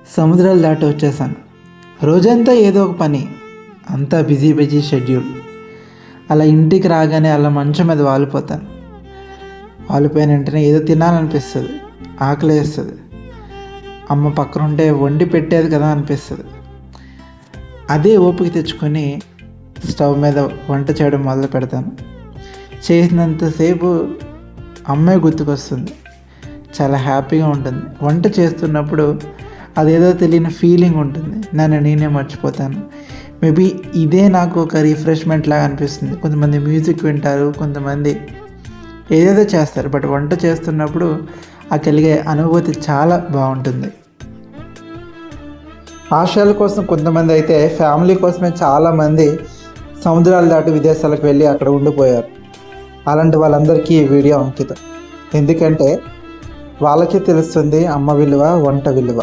సముద్రాలు దాటి వచ్చేసాను. రోజంతా ఏదో ఒక పని, అంతా బిజీ బిజీ షెడ్యూల్. అలా ఇంటికి రాగానే అలా మంచం మీద వాలిపోతాను. వాలిపోయిన వెంటనే ఏదో తినాలనిపిస్తుంది, ఆకలి వేస్తుంది. అమ్మ పక్కన ఉంటే వండి పెట్టేది కదా అనిపిస్తుంది. అదే ఓపిక తెచ్చుకొని స్టవ్ మీద వంట చేయడం మొదలు పెడతాను. చేసినంతసేపు అమ్మాయి గుర్తుకొస్తుంది. చాలా హ్యాపీగా ఉంటుంది. వంట చేస్తున్నప్పుడు అదేదో తెలియని ఫీలింగ్ ఉంటుంది. నన్ను నేనే మర్చిపోతాను. మేబీ ఇదే నాకు ఒక రిఫ్రెష్మెంట్ లాగా అనిపిస్తుంది. కొంతమంది మ్యూజిక్ వింటారు, కొంతమంది ఏదేదో చేస్తారు. బట్ వంట చేస్తున్నప్పుడు ఆ కలిగే అనుభూతి చాలా బాగుంటుంది. ఆశయాల కోసం కొంతమంది అయితే ఫ్యామిలీ కోసమే చాలామంది సముద్రాలు దాటి విదేశాలకు వెళ్ళి అక్కడ ఉండిపోయారు. అలాంటి వాళ్ళందరికీ ఈ వీడియో అంకితం. ఎందుకంటే వాళ్ళకే తెలుస్తుంది అమ్మ విలువ, వంట విలువ.